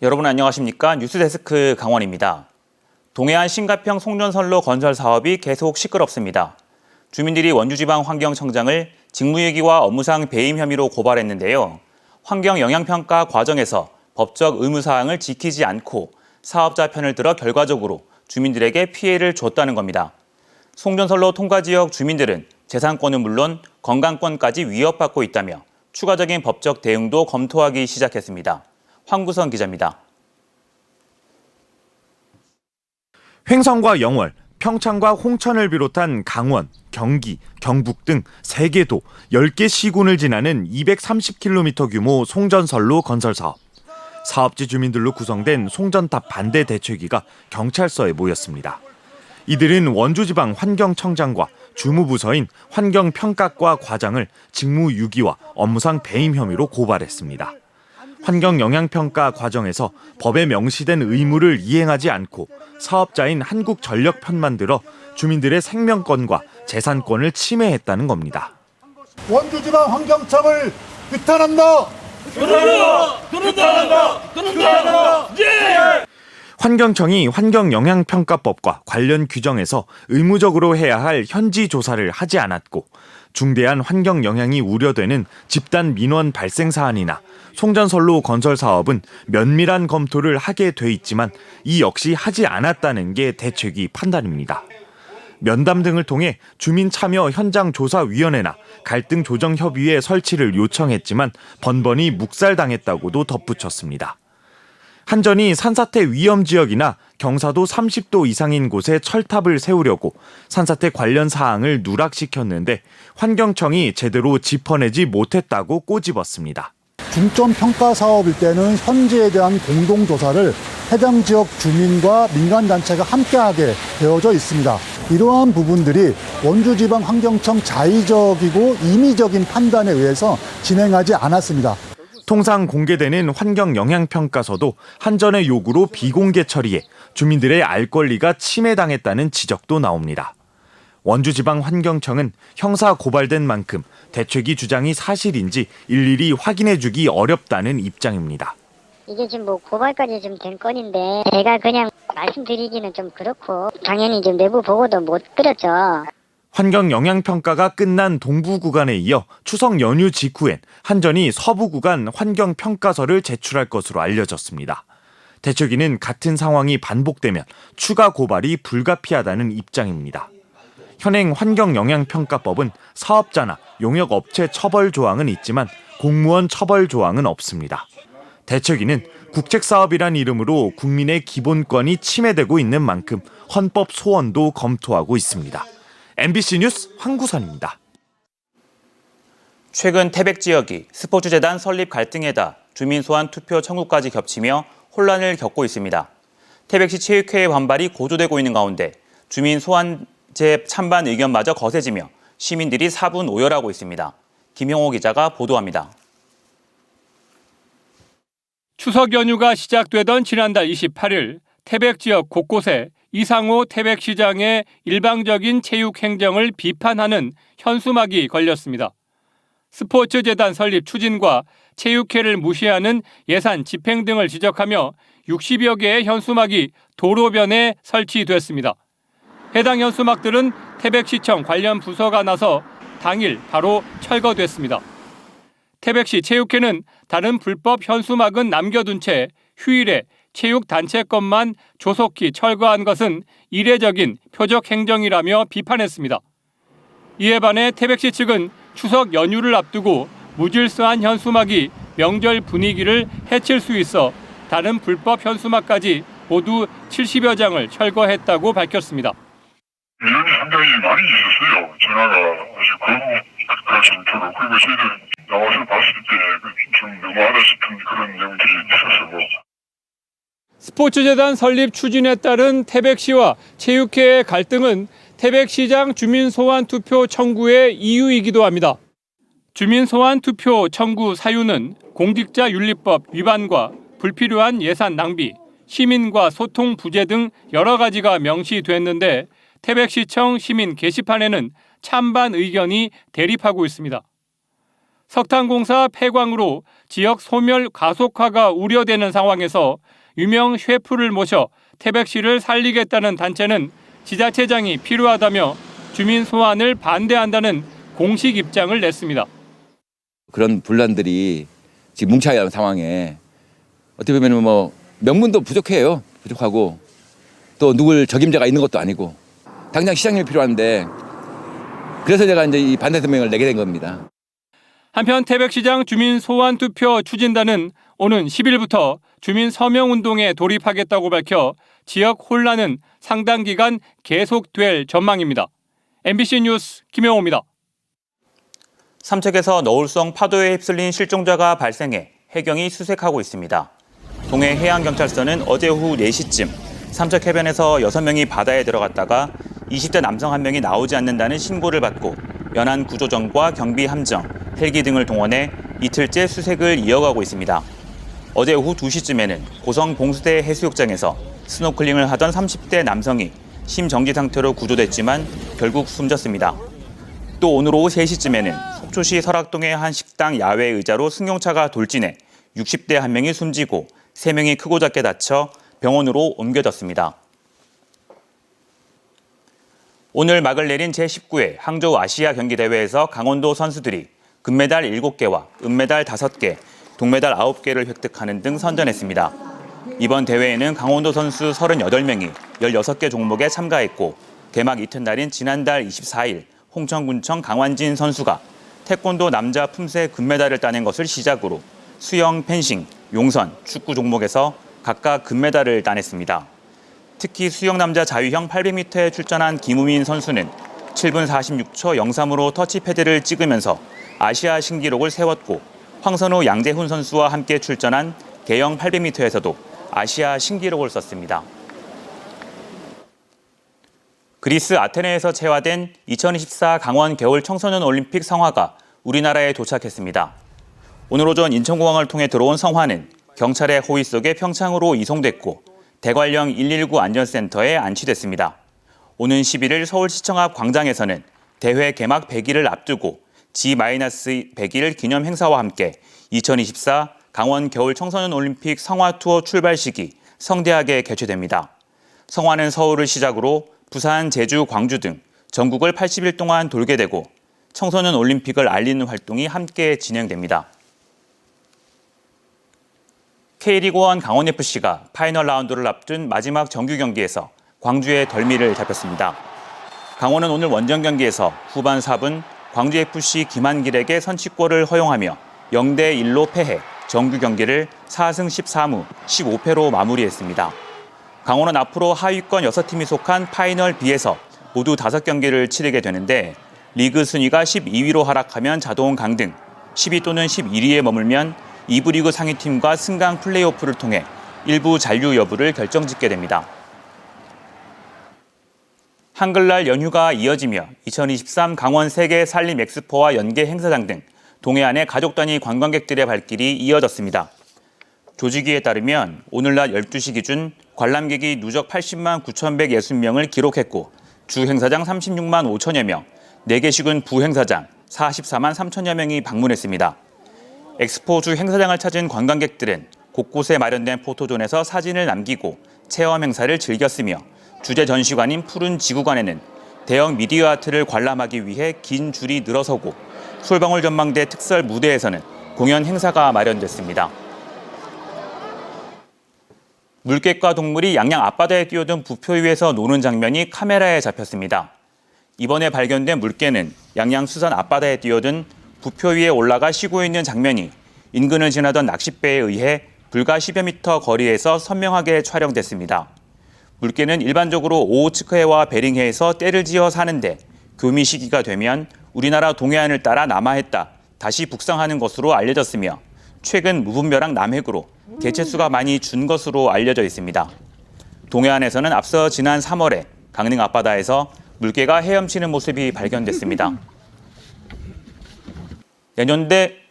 여러분 안녕하십니까? 뉴스데스크 강원입니다. 동해안 신가평 송전선로 건설 사업이 계속 시끄럽습니다. 주민들이 원주지방환경청장을 직무유기와 업무상 배임 혐의로 고발했는데요. 환경영향평가 과정에서 법적 의무사항을 지키지 않고 사업자 편을 들어 결과적으로 주민들에게 피해를 줬다는 겁니다. 송전선로 통과지역 주민들은 재산권은 물론 건강권까지 위협받고 있다며 추가적인 법적 대응도 검토하기 시작했습니다. 황구선 기자입니다. 횡성과 영월, 평창과 홍천을 비롯한 강원, 경기, 경북 등 3개 도 10개 시군을 지나는 230km 규모 송전선로 건설 사업. 사업지 주민들로 구성된 송전탑 반대 대책위가 경찰서에 모였습니다. 이들은 원주지방 환경청장과 주무부서인 환경평가과 과장을 직무유기와 업무상 배임 혐의로 고발했습니다. 환경영향평가 과정에서 법에 명시된 의무를 이행하지 않고 사업자인 한국전력 편만 들어 주민들의 생명권과 재산권을 침해했다는 겁니다. 원주지방 환경청을 규탄한다! 환경청이 환경영향평가법과 관련 규정에서 의무적으로 해야 할 현지 조사를 하지 않았고 중대한 환경 영향이 우려되는 집단 민원 발생 사안이나 송전선로 건설 사업은 면밀한 검토를 하게 돼 있지만 이 역시 하지 않았다는 게 대책위 판단입니다. 면담 등을 통해 주민 참여 현장 조사위원회나 갈등 조정 협의회 설치를 요청했지만 번번이 묵살당했다고도 덧붙였습니다. 한전이 산사태 위험 지역이나 경사도 30도 이상인 곳에 철탑을 세우려고 산사태 관련 사항을 누락시켰는데 환경청이 제대로 짚어내지 못했다고 꼬집었습니다. 중점 평가 사업일 때는 현지에 대한 공동조사를 해당 지역 주민과 민간단체가 함께하게 되어져 있습니다. 이러한 부분들이 원주지방환경청 자의적이고 임의적인 판단에 의해서 진행하지 않았습니다. 통상 공개되는 환경영향평가서도 한전의 요구로 비공개 처리해 주민들의 알 권리가 침해당했다는 지적도 나옵니다. 원주지방환경청은 형사 고발된 만큼 대책위 주장이 사실인지 일일이 확인해주기 어렵다는 입장입니다. 이게 지금 고발까지 좀 된 건인데 제가 그냥 말씀드리기는 좀 그렇고 당연히 좀 내부 보고도 못 드렸죠. 환경영향평가가 끝난 동부 구간에 이어 추석 연휴 직후엔 한전이 서부 구간 환경평가서를 제출할 것으로 알려졌습니다. 대책위는 같은 상황이 반복되면 추가 고발이 불가피하다는 입장입니다. 현행 환경영향평가법은 사업자나 용역업체 처벌 조항은 있지만 공무원 처벌 조항은 없습니다. 대책위는 국책사업이란 이름으로 국민의 기본권이 침해되고 있는 만큼 헌법 소원도 검토하고 있습니다. MBC 뉴스 황구선입니다. 최근 태백 지역이 스포츠재단 설립 갈등에다 주민 소환 투표 청구까지 겹치며 혼란을 겪고 있습니다. 태백시 체육회의 반발이 고조되고 있는 가운데 주민 소환제 찬반 의견마저 거세지며 시민들이 사분오열하고 있습니다. 김형호 기자가 보도합니다. 추석 연휴가 시작되던 지난달 28일 태백 지역 곳곳에 이상호 태백시장의 일방적인 체육 행정을 비판하는 현수막이 걸렸습니다. 스포츠재단 설립 추진과 체육회를 무시하는 예산 집행 등을 지적하며 60여 개의 현수막이 도로변에 설치됐습니다. 해당 현수막들은 태백시청 관련 부서가 나서 당일 바로 철거됐습니다. 태백시 체육회는 다른 불법 현수막은 남겨둔 채 휴일에 체육단체 것만 조속히 철거한 것은 이례적인 표적 행정이라며 비판했습니다. 이에 반해 태백시 측은 추석 연휴를 앞두고 무질서한 현수막이 명절 분위기를 해칠 수 있어 다른 불법 현수막까지 모두 70여 장을 철거했다고 밝혔습니다. 민원이 상당히 많이 있었어요. 전화가 아주 거부할 정도로. 그리고 저희들 나와서 봤을 때 좀 너무하다 싶은 그런 내용들이 있었고. 스포츠재단 설립 추진에 따른 태백시와 체육회의 갈등은 태백시장 주민소환 투표 청구의 이유이기도 합니다. 주민소환 투표 청구 사유는 공직자윤리법 위반과 불필요한 예산 낭비, 시민과 소통 부재 등 여러 가지가 명시됐는데 태백시청 시민 게시판에는 찬반 의견이 대립하고 있습니다. 석탄공사 폐광으로 지역 소멸 가속화가 우려되는 상황에서 유명 셰프를 모셔 태백시를 살리겠다는 단체는 지자체장이 필요하다며 주민 소환을 반대한다는 공식 입장을 냈습니다. 그런 분란들이 지금 뭉쳐야 하는 상황에 어떻게 보면 뭐 명분도 부족하고 또 누굴 적임자가 있는 것도 아니고 당장 시장님이 필요한데 그래서 제가 이제 이 반대 성명을 내게 된 겁니다. 한편 태백시장 주민 소환 투표 추진단은 오는 10일부터 주민 서명 운동에 돌입하겠다고 밝혀 지역 혼란은 상당 기간 계속될 전망입니다. MBC 뉴스 김영호입니다. 삼척에서 너울성 파도에 휩쓸린 실종자가 발생해 해경이 수색하고 있습니다. 동해해양경찰서는 어제 오후 4시쯤 삼척 해변에서 6명이 바다에 들어갔다가 20대 남성 1명이 나오지 않는다는 신고를 받고 연안 구조정과 경비 함정, 헬기 등을 동원해 이틀째 수색을 이어가고 있습니다. 어제 오후 2시쯤에는 고성 봉수대 해수욕장에서 스노클링을 하던 30대 남성이 심정지 상태로 구조됐지만 결국 숨졌습니다. 또 오늘 오후 3시쯤에는 속초시 설악동의 한 식당 야외 의자로 승용차가 돌진해 60대 1명이 숨지고 3명이 크고 작게 다쳐 병원으로 옮겨졌습니다. 오늘 막을 내린 제19회 항저우 아시아 경기대회에서 강원도 선수들이 금메달 7개와 은메달 5개, 동메달 9개를 획득하는 등 선전했습니다. 이번 대회에는 강원도 선수 38명이 16개 종목에 참가했고 개막 이튿날인 지난달 24일 홍천군청 강완진 선수가 태권도 남자 품새 금메달을 따낸 것을 시작으로 수영, 펜싱, 용선, 축구 종목에서 각각 금메달을 따냈습니다. 특히 수영 남자 자유형 800m에 출전한 김우민 선수는 7분 46초 03으로 터치패드를 찍으면서 아시아 신기록을 세웠고 황선우, 양재훈 선수와 함께 출전한 개영 800m에서도 아시아 신기록을 썼습니다. 그리스 아테네에서 채화된 2024 강원 겨울 청소년 올림픽 성화가 우리나라에 도착했습니다. 오늘 오전 인천공항을 통해 들어온 성화는 경찰의 호위 속에 평창으로 이송됐고 대관령 119 안전센터에 안치됐습니다. 오는 11일 서울시청 앞 광장에서는 대회 개막 100일을 앞두고 G-100일 기념 행사와 함께 2024 강원 겨울 청소년 올림픽 성화 투어 출발식이 성대하게 개최됩니다. 성화는 서울을 시작으로 부산, 제주, 광주 등 전국을 80일 동안 돌게 되고 청소년 올림픽을 알리는 활동이 함께 진행됩니다. K리그1 강원FC가 파이널 라운드를 앞둔 마지막 정규 경기에서 광주의 덜미를 잡혔습니다. 강원은 오늘 원정 경기에서 후반 4분 광주FC 김한길에게 선취골을 허용하며 0대1로 패해 정규 경기를 4승 13무 15패로 마무리했습니다. 강원은 앞으로 하위권 6팀이 속한 파이널 B에서 모두 5경기를 치르게 되는데 리그 순위가 12위로 하락하면 자동 강등, 10위 또는 11위에 머물면 2부 리그 상위팀과 승강 플레이오프를 통해 일부 잔류 여부를 결정짓게 됩니다. 한글날 연휴가 이어지며 2023 강원 세계 산림 엑스포와 연계 행사장 등 동해안의 가족 단위 관광객들의 발길이 이어졌습니다. 조직위에 따르면 오늘 낮 12시 기준 관람객이 누적 80만 9,160명을 기록했고 주 행사장 36만 5천여 명, 4개씩은 부행사장 44만 3천여 명이 방문했습니다. 엑스포 주 행사장을 찾은 관광객들은 곳곳에 마련된 포토존에서 사진을 남기고 체험 행사를 즐겼으며 주제 전시관인 푸른 지구관에는 대형 미디어 아트를 관람하기 위해 긴 줄이 늘어서고 솔방울 전망대 특설 무대에서는 공연 행사가 마련됐습니다. 물개과 동물이 양양 앞바다에 뛰어든 부표 위에서 노는 장면이 카메라에 잡혔습니다. 이번에 발견된 물개는 양양 수산 앞바다에 뛰어든 부표 위에 올라가 쉬고 있는 장면이 인근을 지나던 낚싯배에 의해 불과 10여 미터 거리에서 선명하게 촬영됐습니다. 물개는 일반적으로 오호츠크해와 베링해에서 떼를 지어 사는데 교미 시기가 되면 우리나라 동해안을 따라 남하했다 다시 북상하는 것으로 알려졌으며 최근 무분별한 남획으로 개체수가 많이 준 것으로 알려져 있습니다. 동해안에서는 앞서 지난 3월에 강릉 앞바다에서 물개가 헤엄치는 모습이 발견됐습니다.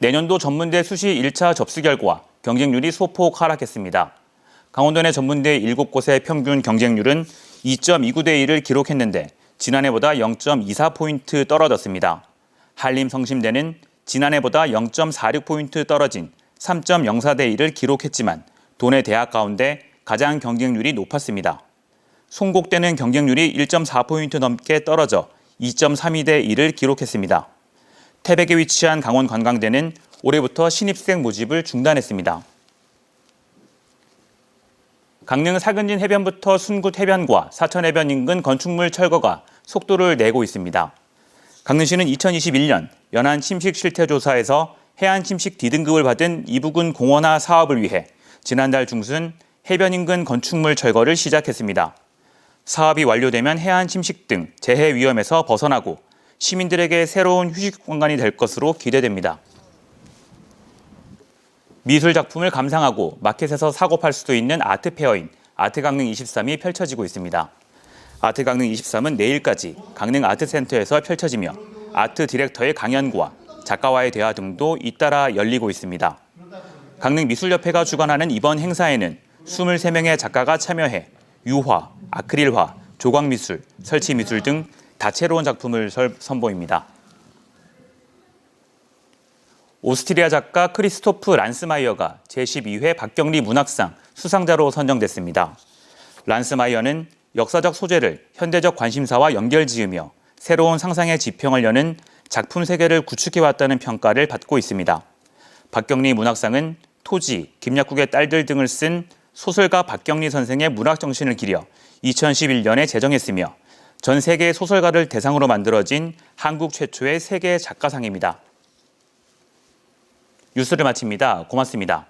내년도 전문대 수시 1차 접수 결과 경쟁률이 소폭 하락했습니다. 강원도 내 전문대 7곳의 평균 경쟁률은 2.29대 1을 기록했는데 지난해보다 0.24포인트 떨어졌습니다. 한림성심대는 지난해보다 0.46포인트 떨어진 3.04대 1을 기록했지만 도내 대학 가운데 가장 경쟁률이 높았습니다. 송곡대는 경쟁률이 1.4포인트 넘게 떨어져 2.32대 1을 기록했습니다. 태백에 위치한 강원 관광대는 올해부터 신입생 모집을 중단했습니다. 강릉 사근진 해변부터 순굿 해변과 사천 해변 인근 건축물 철거가 속도를 내고 있습니다. 강릉시는 2021년 연안 침식 실태 조사에서 해안 침식 D등급을 받은 이부근 공원화 사업을 위해 지난달 중순 해변 인근 건축물 철거를 시작했습니다. 사업이 완료되면 해안 침식 등 재해 위험에서 벗어나고 시민들에게 새로운 휴식 공간이 될 것으로 기대됩니다. 미술 작품을 감상하고 마켓에서 사고 팔 수도 있는 아트페어인 아트강릉 23이 펼쳐지고 있습니다. 아트강릉 23은 내일까지 강릉 아트센터에서 펼쳐지며 아트 디렉터의 강연과 작가와의 대화 등도 잇따라 열리고 있습니다. 강릉미술협회가 주관하는 이번 행사에는 23명의 작가가 참여해 유화, 아크릴화, 조각미술, 설치미술 등 다채로운 작품을 선보입니다. 오스트리아 작가 크리스토프 란스마이어가 제12회 박경리 문학상 수상자로 선정됐습니다. 란스마이어는 역사적 소재를 현대적 관심사와 연결지으며 새로운 상상의 지평을 여는 작품 세계를 구축해왔다는 평가를 받고 있습니다. 박경리 문학상은 토지, 김약국의 딸들 등을 쓴 소설가 박경리 선생의 문학 정신을 기려 2011년에 제정했으며 전 세계 소설가를 대상으로 만들어진 한국 최초의 세계 작가상입니다. 뉴스를 마칩니다. 고맙습니다.